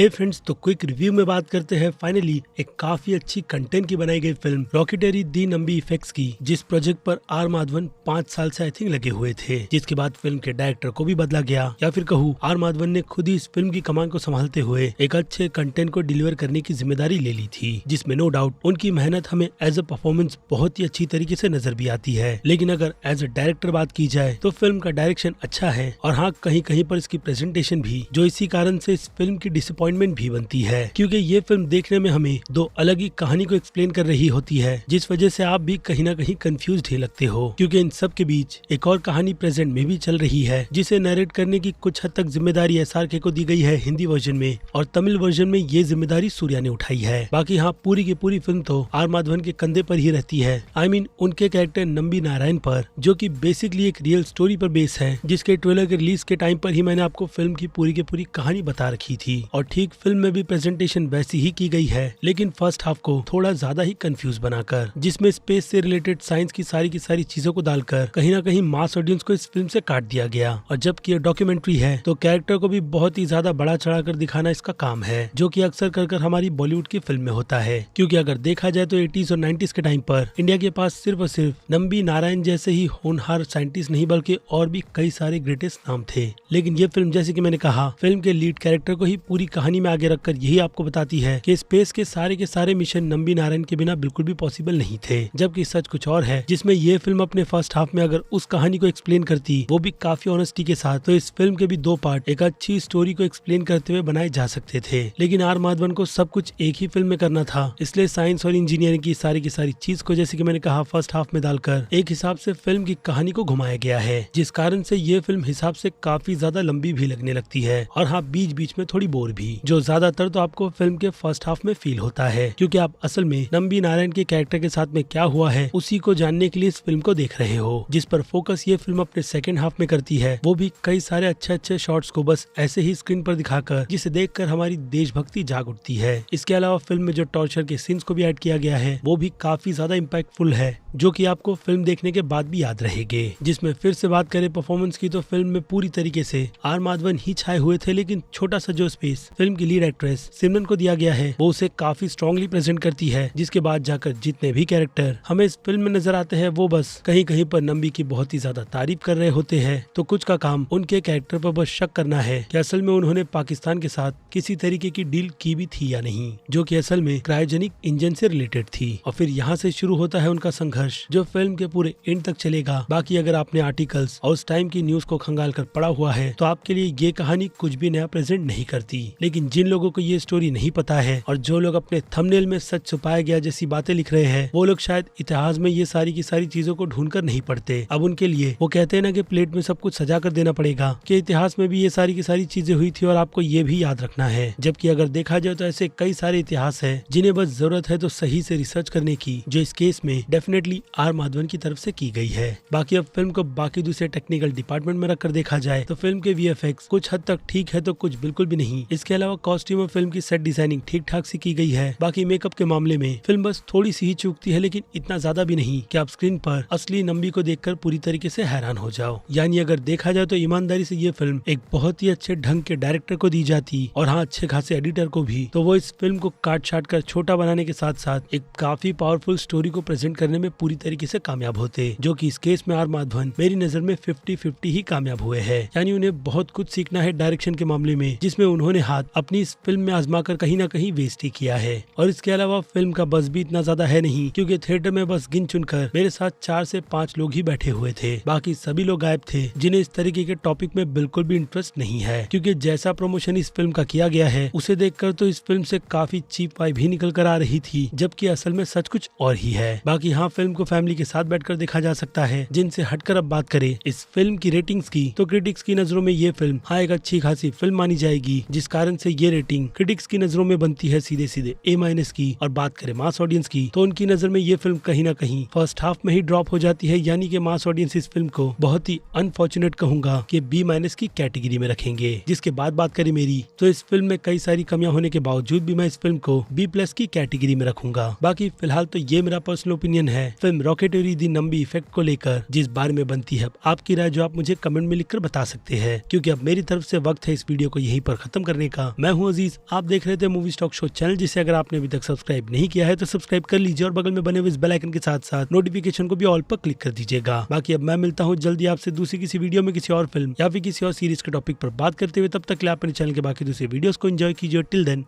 हे friends, तो quick review में बात करते हैं फाइनली एक काफी अच्छी कंटेंट की बनाई गई फिल्म रॉकेटरी दी नंबी इफेक्ट्स की, जिस प्रोजेक्ट पर आर माधवन 5 साल से आई थिंक लगे हुए थे, जिसके बाद फिल्म के डायरेक्टर को भी बदला गया, या फिर कहूँ आर माधवन ने खुद ही इस फिल्म की कमान को संभालते हुए एक अच्छे कंटेंट को डिलीवर करने की जिम्मेदारी ले ली थी, जिसमें नो डाउट उनकी मेहनत हमें एज अ परफॉर्मेंस बहुत ही अच्छी तरीके से नजर भी आती है। लेकिन अगर एज अ डायरेक्टर बात की जाए तो फिल्म का डायरेक्शन अच्छा है, और हाँ कहीं कहीं पर इसकी प्रेजेंटेशन भी, जो इसी कारण से इस फिल्म की डिसअपॉइंटमेंट भी बनती है, क्योंकि ये फिल्म देखने में हमें दो अलग ही कहानी को एक्सप्लेन कर रही होती है, जिस वजह से आप भी कहीं ना कहीं कंफ्यूज्ड ही लगते हो, क्योंकि इन सब के बीच एक और कहानी प्रेजेंट में भी चल रही है, जिसे नरेट करने की कुछ हद तक जिम्मेदारी SRK को दी गई है हिंदी वर्जन में, और तमिल वर्जन में ये जिम्मेदारी सूर्या ने उठाई है। बाकी हाँ, पूरी की पूरी फिल्म तो आर माधवन के कंधे पर ही रहती है, आई मीन उनके कैरेक्टर नंबी नारायण पर, जो की बेसिकली एक रियल स्टोरी पर बेस है, जिसके ट्रेलर के रिलीज के टाइम पर ही मैंने आपको फिल्म की पूरी कहानी बता रखी थी, और ठीक फिल्म में भी प्रेजेंटेशन वैसी ही की गई है, लेकिन फर्स्ट हाफ को थोड़ा ज्यादा ही कंफ्यूज बनाकर, जिसमें स्पेस से रिलेटेड साइंस की सारी चीजों को डालकर कहीं ना कहीं मास ऑडियंस को इस फिल्म से काट दिया गया। और जबकि ये डॉक्यूमेंट्री है तो कैरेक्टर को भी बहुत ही ज्यादा बड़ा चढ़ाकर दिखाना इसका काम है, जो कि अक्सर कर हमारी बॉलीवुड की फिल्म में होता है, क्योंकि अगर देखा जाए तो 80s और 90s के टाइम पर इंडिया के पास सिर्फ और सिर्फ नंबी नारायण जैसे ही होनहार साइंटिस्ट नहीं बल्कि और भी कई सारे ग्रेटेस्ट नाम थे। लेकिन ये फिल्म, जैसे कि मैंने कहा, फिल्म के लीड कैरेक्टर को ही पूरी कहानी में आगे रखकर यही आपको बताती है कि स्पेस के सारे मिशन नंबी नारायण के बिना बिल्कुल भी पॉसिबल नहीं थे, जबकि सच कुछ और है, जिसमें ये फिल्म अपने फर्स्ट हाफ में अगर उस कहानी को एक्सप्लेन करती, वो भी काफी ऑनेस्टी के साथ, तो इस फिल्म के भी 2 पार्ट एक अच्छी स्टोरी को एक्सप्लेन करते हुए बनाए जा सकते थे। लेकिन आर माधवन को सब कुछ एक ही फिल्म में करना था, इसलिए साइंस और इंजीनियरिंग की सारी चीज को, जैसे कि मैंने कहा, फर्स्ट हाफ में डालकर एक हिसाब से फिल्म की कहानी को घुमाया गया है, जिस कारण से ये फिल्म हिसाब से काफी ज्यादा लंबी भी लगने लगती है, और हाँ बीच में थोड़ी बोर भी, जो ज्यादातर तो आपको फिल्म के फर्स्ट हाफ में फील होता है, क्योंकि आप असल में नंबी नारायण के कैरेक्टर के साथ में क्या हुआ है उसी को जानने के लिए इस फिल्म को देख रहे हो, जिस पर फोकस ये फिल्म अपने सेकंड हाफ में करती है, वो भी कई सारे अच्छे शॉट्स को बस ऐसे ही स्क्रीन पर दिखाकर, जिसे देखकर हमारी देशभक्ति जाग उठती है। इसके अलावा फिल्म में जो टॉर्चर के सीन्स को भी ऐड किया गया है, वो भी काफी ज्यादा इम्पैक्टफुल है, जो कि आपको फिल्म देखने के बाद भी याद रहेंगे। जिसमें फिर से बात करें परफॉर्मेंस की, तो फिल्म में पूरी तरीके से आर माधवन ही छाए हुए थे, लेकिन छोटा सा जो स्पेस फिल्म की लीड एक्ट्रेस सिमरन को दिया गया है, वो उसे काफी स्ट्रॉन्गली प्रेजेंट करती है, जिसके बाद जाकर जितने भी कैरेक्टर हमें इस फिल्म में नजर आते हैं, वो बस कहीं पर नंबी की बहुत ही ज्यादा तारीफ कर रहे होते हैं, तो कुछ का काम उनके कैरेक्टर पर बस शक करना है कि असल में उन्होंने पाकिस्तान के साथ किसी तरीके की डील की भी थी या नहीं, जो कि असल में क्रायोजेनिक इंजन से रिलेटेड थी। और फिर यहाँ से शुरू होता है उनका संघर्ष, जो फिल्म के पूरे एंड तक चलेगा। बाकी अगर आपने आर्टिकल्स और उस टाइम की न्यूज को खंगाल कर पढ़ा हुआ है, तो आपके लिए ये कहानी कुछ भी नया प्रेजेंट नहीं करती। लेकिन जिन लोगों को ये स्टोरी नहीं पता है, और जो लोग अपने थंबनेल में सच छुपाया गया जैसी बातें लिख रहे हैं, वो लोग शायद इतिहास में ये सारी की सारी चीजों को ढूंढकर नहीं पढ़ते। अब उनके लिए वो कहते हैं ना कि प्लेट में सब कुछ सजा कर देना पड़ेगा, कि इतिहास में भी ये सारी की सारी चीजें हुई थी और आपको ये भी याद रखना है। जबकि अगर देखा जाए तो ऐसे कई सारे इतिहास है जिन्हें बस जरूरत है तो सही से रिसर्च करने की, जो इस केस में डेफिनेटली आर माधवन की तरफ से की गई है। बाकी अब फिल्म को बाकी दूसरे टेक्निकल डिपार्टमेंट में रखकर देखा जाए तो फिल्म के VFX कुछ हद तक ठीक है तो कुछ बिल्कुल भी नहीं। इसके अलावा कॉस्ट्यूम और फिल्म की सेट डिजाइनिंग ठीक ठाक सी की गई है। बाकी मेकअप के मामले में फिल्म बस थोड़ी सी ही चूकती है, लेकिन इतना ज्यादा भी नहीं कि आप स्क्रीन पर असली नंबी को देखकर पूरी तरीके से हैरान हो जाओ। यानी अगर देखा जाए तो ईमानदारी से ये फिल्म एक बहुत ही अच्छे ढंग के डायरेक्टर को दी जाती, और हाँ अच्छे खासे एडिटर को भी, तो वो इस फिल्म को काट छाट कर छोटा बनाने के साथ साथ एक काफी पावरफुल स्टोरी को प्रेजेंट करने में पूरी तरीके से कामयाब होते, जो कि इस केस में आर माधवन मेरी नजर में 50-50 ही कामयाब हुए हैं। यानी उन्हें बहुत कुछ सीखना है डायरेक्शन के मामले में, जिसमें उन्होंने हाथ अपनी इस फिल्म में आजमा कर कहीं ना कहीं वेस्ट ही किया है। और इसके अलावा फिल्म का बस भी इतना ज्यादा है नहीं, क्योंकि थिएटर में बस गिन चुनकर मेरे साथ 4 से 5 लोग ही बैठे हुए थे, बाकी सभी लोग गायब थे, जिन्हें इस तरीके के टॉपिक में बिल्कुल भी इंटरेस्ट नहीं है, क्योंकि जैसा प्रमोशन इस फिल्म का किया गया है, उसे देखकर तो इस फिल्म से काफी चीप वाइब भी निकल कर आ रही थी, जबकि असल में सच कुछ और ही है। बाकी हाँ, फिल्म को फैमिली के साथ बैठकर देखा जा सकता है। जिनसे हटकर अब बात करें इस फिल्म की रेटिंग्स की, तो क्रिटिक्स की नजरों में ये फिल्म हाँ एक अच्छी खासी फिल्म मानी जाएगी, जिस कारण से ये रेटिंग क्रिटिक्स की नजरों में बनती है सीधे A- की। और बात करें मास ऑडियंस की, तो उनकी नजर में ये फिल्म कहीं ना कहीं फर्स्ट हाफ में ही ड्रॉप हो जाती है, यानी कि मास ऑडियंस इस फिल्म को बहुत ही अनफॉर्चुनेट कहूंगा कि B- की कैटेगरी में रखेंगे। जिसके बाद बात करें मेरी, तो इस फिल्म में कई सारी कमियां होने के बावजूद भी मैं इस फिल्म को B+ की कैटेगरी में रखूंगा। बाकी फिलहाल तो ये मेरा पर्सनल ओपिनियन है फिल्म रॉकेटरी दी नंबी इफेक्ट को लेकर, जिस बारे में बनती है आपकी राय, जो आप मुझे कमेंट में लिखकर बता सकते हैं, क्योंकि अब मेरी तरफ से वक्त है इस वीडियो को यहीं पर खत्म करने का। दीजिएगा। मैं हूं अजीज, आप देख रहे थे मूवी स्टॉक शो चैनल, जिसे अगर आपने अभी तक सब्सक्राइब नहीं किया है तो सब्सक्राइब कर लीजिए और बगल में बने हुए इस बेल आइकन के साथ साथ नोटिफिकेशन को भी ऑल पर क्लिक कर दीजिएगा। बाकी अब मैं मिलता हूँ जल्दी आपसे दूसरी किसी वीडियो में किसी और फिल्म या फिर किसी और सीरीज के टॉपिक पर बात करते हुए। तब तक के लिए अपने चैनल के बाकी दूसरे वीडियोस को एंजॉय कीजिए। Till then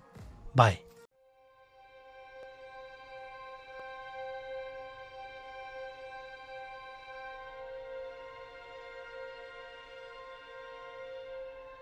bye.